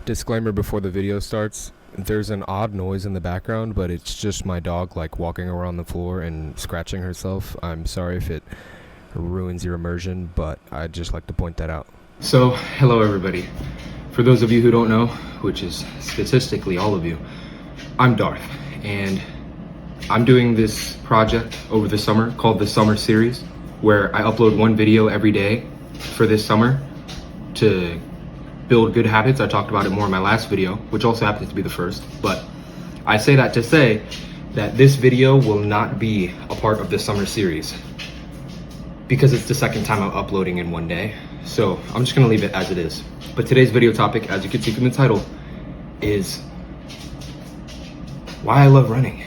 Disclaimer before the video starts. There's an odd noise in the background, but it's just my dog like walking around the floor and scratching herself. I'm sorry if it ruins your immersion, but I'd just like to point that out. So, hello everybody. For those of you who don't know, which is statistically all of you, I'm Darth, and I'm doing this project over the summer called the Summer Series, where I upload one video every day for this summer to build good habits. I talked about it more in my last video, which also happens to be the first, but I say that to say that this video will not be a part of the Summer Series because it's the second time I'm uploading in one day. So I'm just gonna leave it as it is. But today's video topic, as you can see from the title, is why I love running.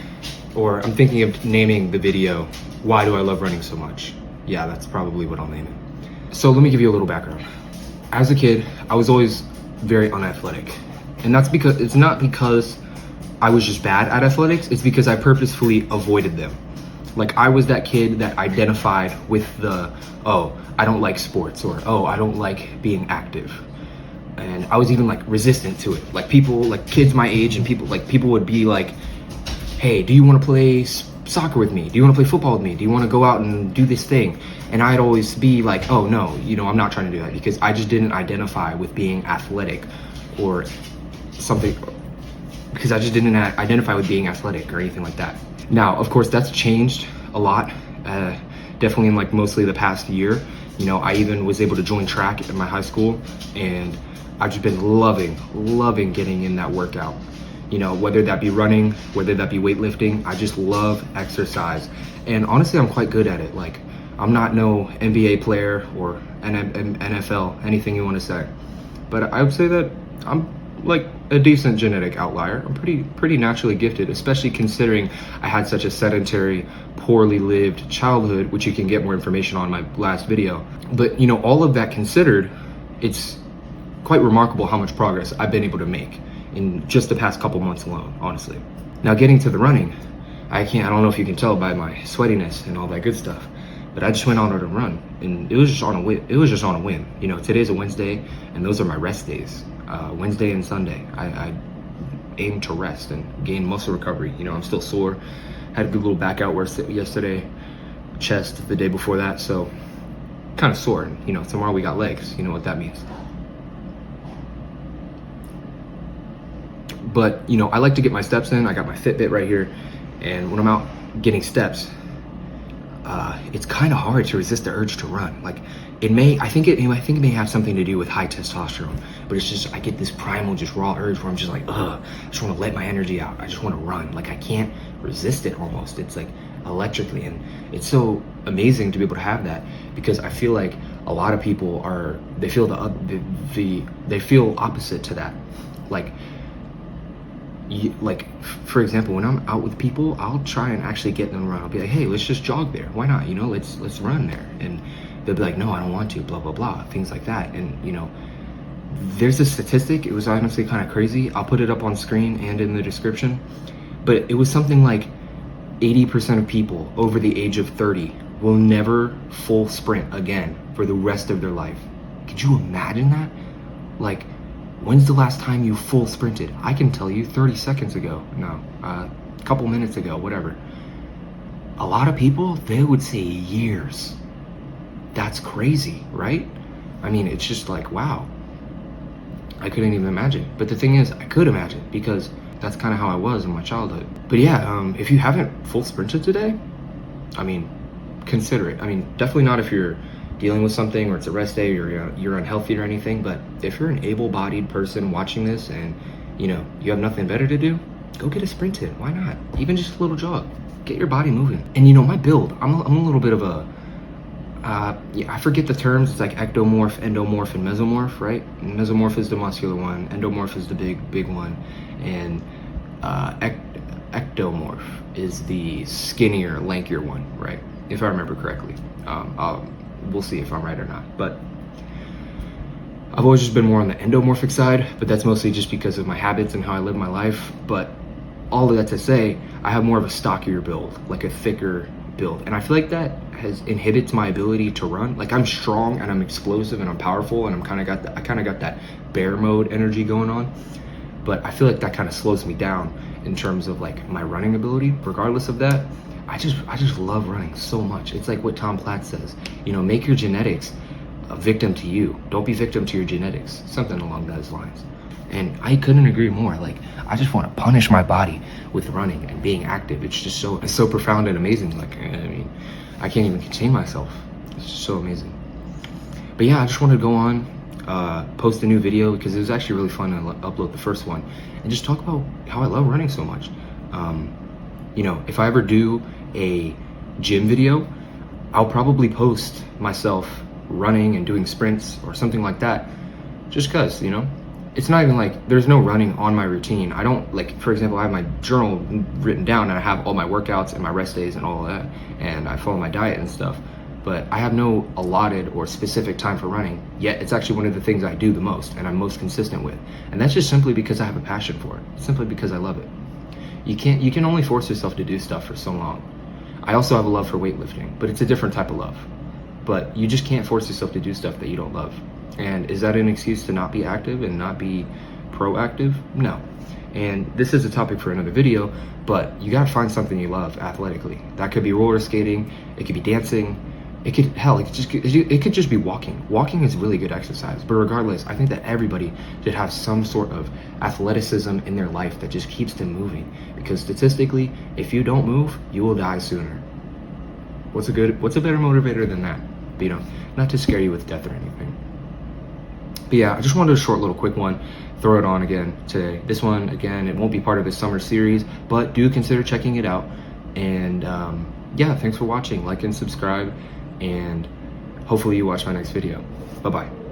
Or I'm thinking of naming the video, Why Do I Love Running So Much? Yeah, that's probably what I'll name it. So let me give you a little background. As a kid, I was always very unathletic. And that's because, it's not because I was just bad at athletics, it's because I purposefully avoided them. Like, I was that kid that identified with the, oh, I don't like sports, or oh, I don't like being active. And I was even like resistant to it. Like people, like kids my age and people would be like, hey, do you want to play soccer with me? Do you want to play football with me? Do you want to go out and do this thing? And I'd always be like, oh no, I'm not trying to do that, because I just didn't identify with being athletic or something, because I just didn't identify with being athletic or anything like that. Now, of course, that's changed a lot, definitely in like mostly the past year. I even was able to join track at my high school, and I've just been loving getting in that workout. Whether that be running, whether that be weightlifting, I just love exercise. And honestly, I'm quite good at it. Like, I'm not no NBA player or NFL, anything you want to say. But I would say that I'm like a decent genetic outlier. I'm pretty naturally gifted, especially considering I had such a sedentary, poorly lived childhood, which you can get more information on in my last video. But all of that considered, it's quite remarkable how much progress I've been able to make in just the past couple months alone, honestly. Now, getting to the running, I don't know if you can tell by my sweatiness and all that good stuff, but I just went on a run, and it was just on a whim. Today's a Wednesday, and those are my rest days. Wednesday and Sunday, I aim to rest and gain muscle recovery. I'm still sore. Had a good little back out work yesterday, chest the day before that, so kind of sore. Tomorrow we got legs. You know what that means. But I like to get my steps in. I got my Fitbit right here, and when I'm out getting steps, it's kind of hard to resist the urge to run. Like, I think it may have something to do with high testosterone, but it's just, I get this primal, just raw urge where I'm just like, I just want to let my energy out. I just want to run. Like, I can't resist it almost. It's like electrically, and it's so amazing to be able to have that, because I feel like a lot of people they feel opposite to that. Like, for example, when I'm out with people, I'll try and actually get them to run. I'll be like, hey, let's just jog there. Why not? Let's run there. And they'll be like, no, I don't want to, blah, blah, blah, things like that. And, there's a statistic. It was honestly kind of crazy. I'll put it up on screen and in the description. But it was something like 80% of people over the age of 30 will never full sprint again for the rest of their life. Could you imagine that? Like, when's the last time you full sprinted? I can tell you 30 seconds ago. No, a couple minutes ago, whatever. A lot of people, they would say years. That's crazy, right? I mean, it's just like, wow. I couldn't even imagine. But the thing is, I could imagine, because that's kind of how I was in my childhood. But yeah, if you haven't full sprinted today, I mean, consider it. I mean, definitely not if you're dealing with something, or it's a rest day, or you're unhealthy or anything. But if you're an able-bodied person watching this and you have nothing better to do, go get a sprint in. Why not? Even just a little jog. Get your body moving. And my build, I'm a little bit of a I forget the terms. It's like ectomorph, endomorph, and mesomorph, right? And mesomorph is the muscular one, endomorph is the big one, and ectomorph is the skinnier, lankier one, right? If I remember correctly. We'll see if I'm right or not. But I've always just been more on the endomorphic side, but that's mostly just because of my habits and how I live my life. But all of that to say, I have more of a stockier build, like a thicker build. And I feel like that has inhibits my ability to run. Like, I'm strong and I'm explosive and I'm powerful and I kind of got that bear mode energy going on, but I feel like that kind of slows me down in terms of like my running ability. Regardless of that, I just love running so much. It's like what Tom Platt says, you know, make your genetics a victim to you. Don't be victim to your genetics. Something along those lines. And I couldn't agree more. Like, I just want to punish my body with running and being active. It's just it's so profound and amazing. Like, I mean, I can't even contain myself. It's just so amazing. But yeah, I just wanted to go on, post a new video because it was actually really fun to upload the first one and just talk about how I love running so much. You know, if I ever do a gym video, I'll probably post myself running and doing sprints or something like that, just cause, you know, it's not even like there's no running on my routine. I don't, like, for example, I have my journal written down and I have all my workouts and my rest days and all of that, and I follow my diet and stuff, but I have no allotted or specific time for running, yet it's actually one of the things I do the most and I'm most consistent with. And that's just simply because I have a passion for it, simply because I love it. You can only force yourself to do stuff for so long. I also have a love for weightlifting, but it's a different type of love. But you just can't force yourself to do stuff that you don't love. And is that an excuse to not be active and not be proactive? No. And this is a topic for another video, but you gotta find something you love athletically. That could be roller skating, it could be dancing, it could just be walking. Walking is really good exercise, but regardless, I think that everybody should have some sort of athleticism in their life that just keeps them moving. Because statistically, if you don't move, you will die sooner. What's a better motivator than that? But, you know, not to scare you with death or anything. But yeah, I just wanted a short little quick one, throw it on again today. This one, again, it won't be part of the summer series, but do consider checking it out. And yeah, thanks for watching. Like and subscribe, and hopefully you watch my next video. Bye-bye.